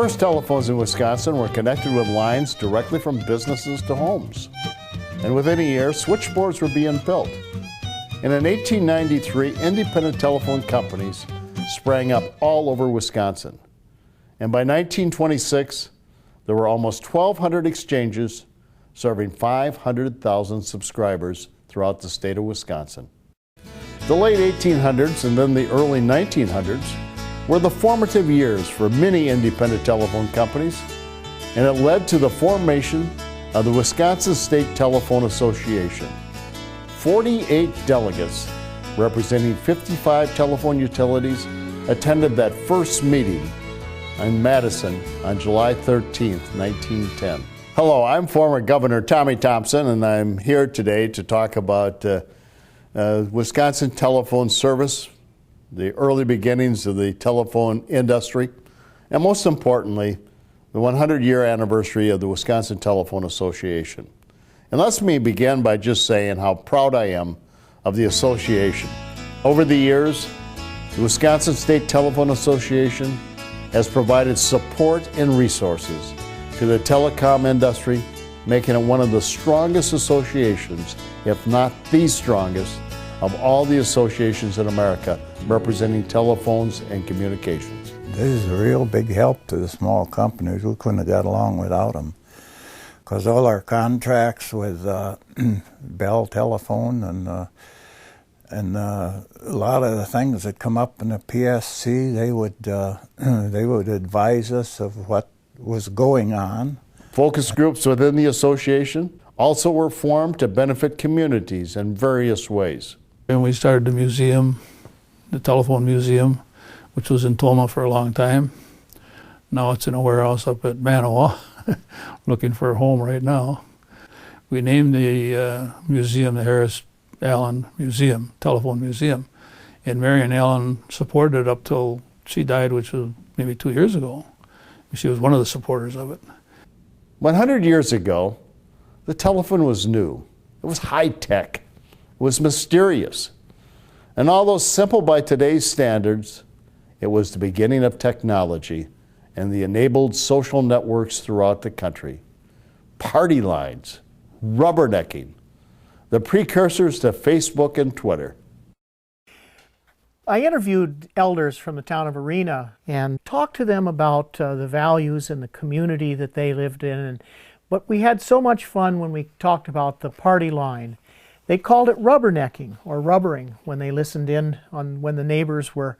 first telephones in Wisconsin were connected with lines directly from businesses to homes. And within a year, switchboards were being built. And in 1893, independent telephone companies sprang up all over Wisconsin. And by 1926, there were almost 1,200 exchanges serving 500,000 subscribers throughout the state of Wisconsin. The late 1800s and then the early 1900s were the formative years for many independent telephone companies, and it led to the formation of the Wisconsin State Telephone Association. 48 delegates representing 55 telephone utilities attended that first meeting in Madison on July 13th, 1910. Hello, I'm former Governor Tommy Thompson, and I'm here today to talk about Wisconsin telephone service, the early beginnings of the telephone industry, and most importantly, the 100-year anniversary of the Wisconsin Telephone Association. And let me begin by just saying how proud I am of the association. Over the years, the Wisconsin State Telephone Association has provided support and resources to the telecom industry, making it one of the strongest associations, if not the strongest, of all the associations in America representing telephones and communications. This is a real big help to the small companies. We couldn't have got along without them, because all our contracts with Bell Telephone and a lot of the things that come up in the PSC, they would advise us of what was going on. Focus groups within the association also were formed to benefit communities in various ways. And we started the museum, the telephone museum, which was in Toma for a long time. Now it's in a warehouse up at Manawa, looking for a home right now. We named the museum the Harris Allen Museum, Telephone Museum. And Marion Allen supported it up till she died, which was maybe 2 years ago. She was one of the supporters of it. 100 years ago, the telephone was new. It was high-tech. It was mysterious. And although simple by today's standards, it was the beginning of technology and the enabled social networks throughout the country. Party lines, rubbernecking, the precursors to Facebook and Twitter. I interviewed elders from the town of Arena and talked to them about the values and the community that they lived in. But we had so much fun when we talked about the party line. They called it rubbernecking or rubbering when they listened in on when the neighbors were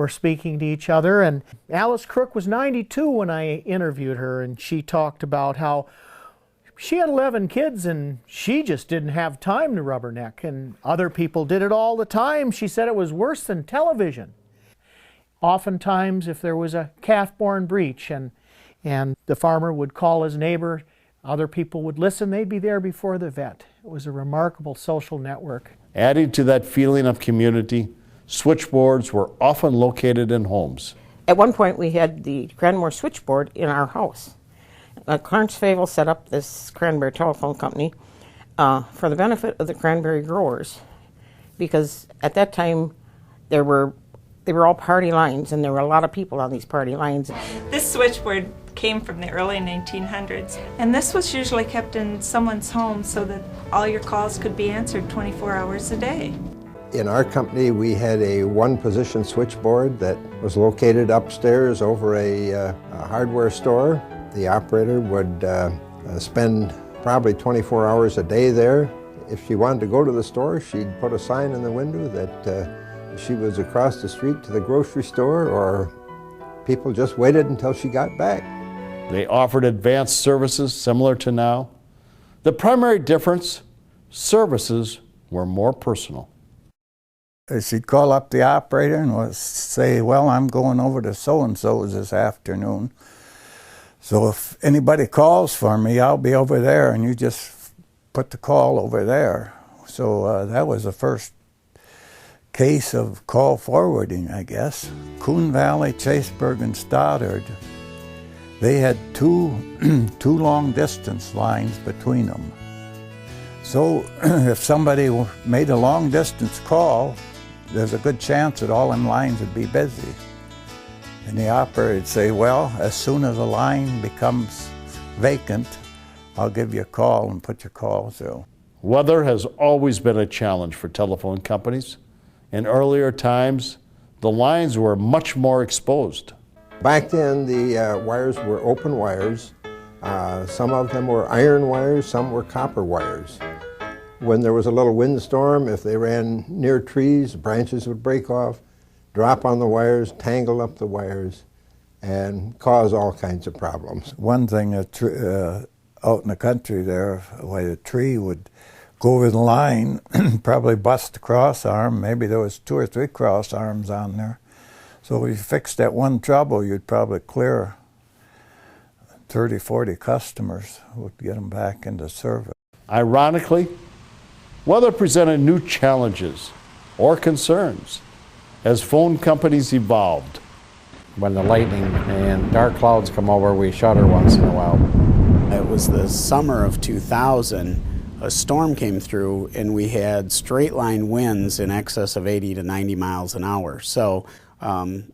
speaking to each other. And Alice Crook was 92 when I interviewed her, and she talked about how she had 11 kids and she just didn't have time to rubberneck, and other people did it all the time. She said it was worse than television. Oftentimes, if there was a calf-born breech and the farmer would call his neighbor, other people would listen, they'd be there before the vet. It was a remarkable social network. Adding to that feeling of community, switchboards were often located in homes. At one point, we had the Cranmore switchboard in our house. Clarence Favel set up this Cranberry Telephone Company for the benefit of the cranberry growers, because at that time they were all party lines, and there were a lot of people on these party lines. This switchboard came from the early 1900s, and this was usually kept in someone's home so that all your calls could be answered 24 hours a day. In our company, we had a one-position switchboard that was located upstairs over a hardware store. The operator would spend probably 24 hours a day there. If she wanted to go to the store, she'd put a sign in the window that she was across the street to the grocery store, or people just waited until she got back. They offered advanced services similar to now. The primary difference, services were more personal. She'd call up the operator and say, well, I'm going over to so-and-so's this afternoon. So if anybody calls for me, I'll be over there, and you just put the call over there. So that was the first case of call forwarding, I guess. Coon Valley, Chaseburg, and Stoddard, they had two long-distance lines between them. So if somebody made a long-distance call, there's a good chance that all them lines would be busy. And the operator would say, well, as soon as a line becomes vacant, I'll give you a call and put your call through. Weather has always been a challenge for telephone companies. In earlier times, the lines were much more exposed. Back then, the wires were open wires. Some of them were iron wires, some were copper wires. When there was a little windstorm, if they ran near trees, branches would break off, drop on the wires, tangle up the wires, and cause all kinds of problems. One thing that out in the country there, where a tree would go over the line, probably bust the cross arm. Maybe there was 2 or 3 cross arms on there. So if you fixed that one trouble, you'd probably clear 30, 40 customers, would get them back into service. Ironically, weather presented new challenges or concerns as phone companies evolved. When the lightning and dark clouds come over, we shudder once in a while. It was the summer of 2000. A storm came through and we had straight line winds in excess of 80 to 90 miles an hour. So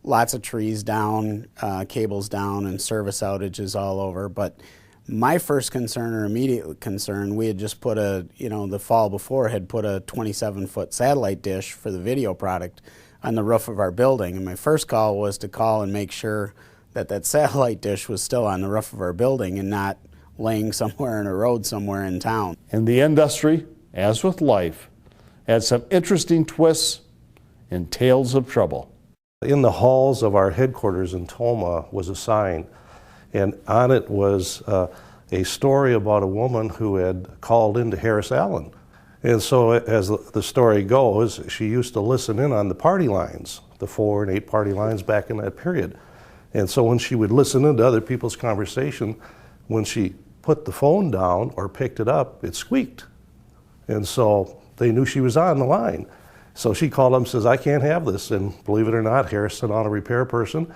lots of trees down, cables down, and service outages all over. But my first concern, or immediate concern, we had just put the fall before had put a 27-foot satellite dish for the video product on the roof of our building. And my first call was to call and make sure that that satellite dish was still on the roof of our building and not laying somewhere in a road somewhere in town. And the industry, as with life, had some interesting twists and tales of trouble. In the halls of our headquarters in Toma was a sign, and on it was a story about a woman who had called into Harris Allen. And so as the story goes, she used to listen in on the party lines, the 4 and 8 party lines back in that period. And so when she would listen into other people's conversation, when she put the phone down or picked it up, it squeaked. And so they knew she was on the line. So she called up and says, I can't have this. And believe it or not, Harris sent on a repair person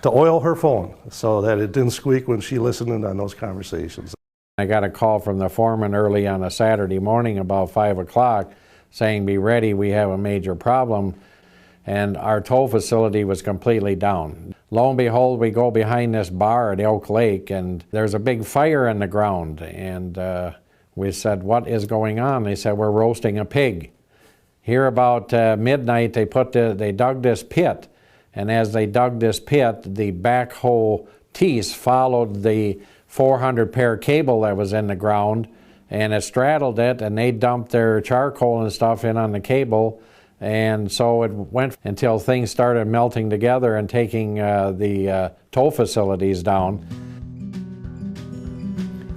to oil her phone so that it didn't squeak when she listened in on those conversations. I got a call from the foreman early on a Saturday morning about 5 o'clock saying, be ready, we have a major problem. And our tow facility was completely down. Lo and behold, we go behind this bar at Elk Lake and there's a big fire in the ground. And we said, what is going on? They said, we're roasting a pig. Here about midnight, they dug this pit. And as they dug this pit, the backhoe teeth followed the 400 pair cable that was in the ground, and it straddled it, and they dumped their charcoal and stuff in on the cable, and so it went until things started melting together and taking the tow facilities down.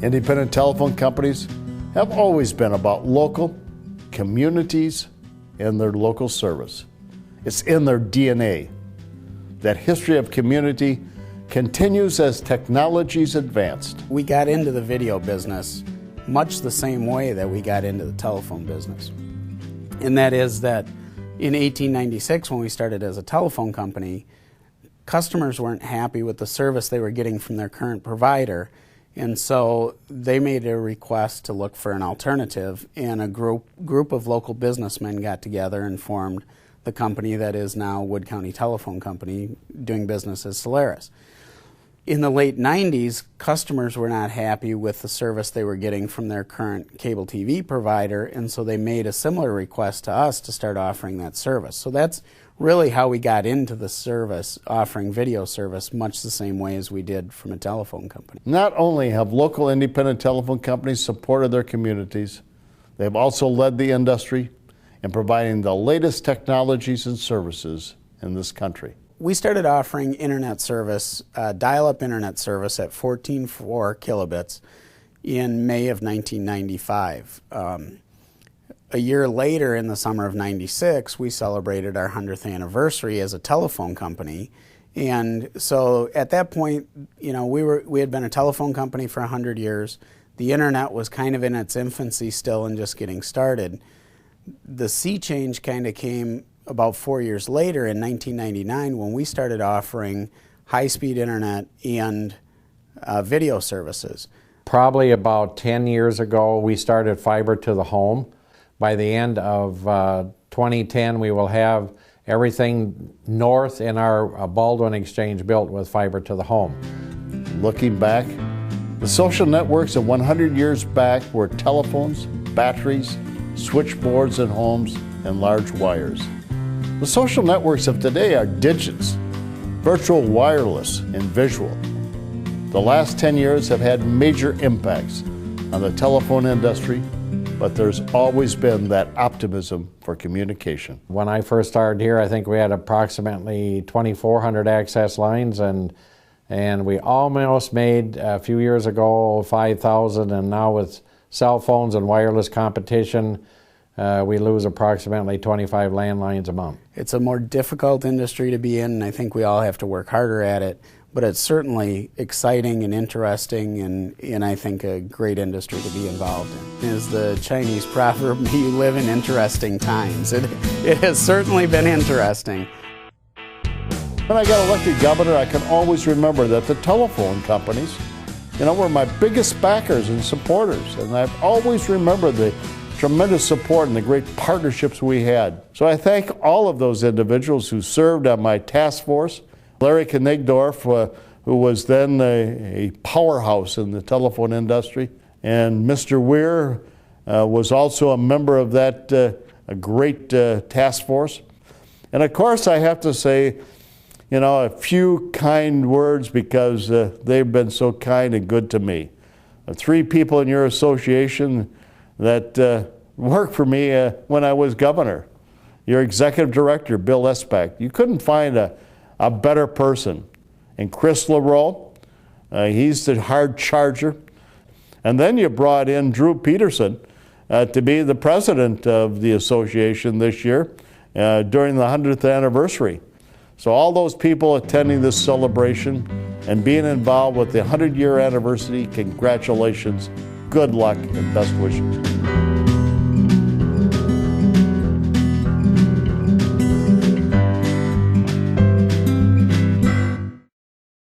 Independent telephone companies have always been about local communities and their local service. It's in their DNA. That history of community continues as technologies advanced. We got into the video business much the same way that we got into the telephone business. And that is that in 1896, when we started as a telephone company, customers weren't happy with the service they were getting from their current provider. And so they made a request to look for an alternative, and a group of local businessmen got together and formed the company that is now Wood County Telephone Company, doing business as Solaris. In the late 90s, customers were not happy with the service they were getting from their current cable TV provider, and so they made a similar request to us to start offering that service. So that's really how we got into the service, offering video service much the same way as we did from a telephone company. Not only have local independent telephone companies supported their communities, they've also led the industry in providing the latest technologies and services in this country. We started offering internet service, dial-up internet service at 14.4 kilobits in May of 1995. A year later, in the summer of '96, we celebrated our 100th anniversary as a telephone company. And so at that point, we had been a telephone company for 100 years. The internet was kind of in its infancy still and just getting started. The sea change kind of came about 4 years later in 1999 when we started offering high-speed internet and video services. Probably about 10 years ago, we started fiber to the home. By the end of 2010, we will have everything north in our Baldwin Exchange built with fiber to the home. Looking back, the social networks of 100 years back were telephones, batteries, switchboards in homes, and large wires. The social networks of today are digits, virtual wireless, and visual. The last 10 years have had major impacts on the telephone industry, but there's always been that optimism for communication. When I first started here, I think we had approximately 2,400 access lines, and we almost made a few years ago 5,000, and now with cell phones and wireless competition, we lose approximately 25 landlines a month. It's a more difficult industry to be in, and I think we all have to work harder at it. But it's certainly exciting and interesting, and I think a great industry to be involved in. As the Chinese proverb, you live in interesting times. It has certainly been interesting. When I got elected governor, I can always remember that the telephone companies, were my biggest backers and supporters. And I've always remembered the tremendous support and the great partnerships we had. So I thank all of those individuals who served on my task force. Larry Knigdorf, who was then a powerhouse in the telephone industry, and Mr. Weir was also a member of that a great task force. And of course, I have to say, a few kind words because they've been so kind and good to me. 3 people in your association that worked for me when I was governor. Your executive director, Bill Espak. You couldn't find a better person. And Chris LaRoe, he's the hard charger. And then you brought in Drew Peterson to be the president of the association this year during the 100th anniversary. So all those people attending this celebration and being involved with the 100-year anniversary, congratulations, good luck, and best wishes.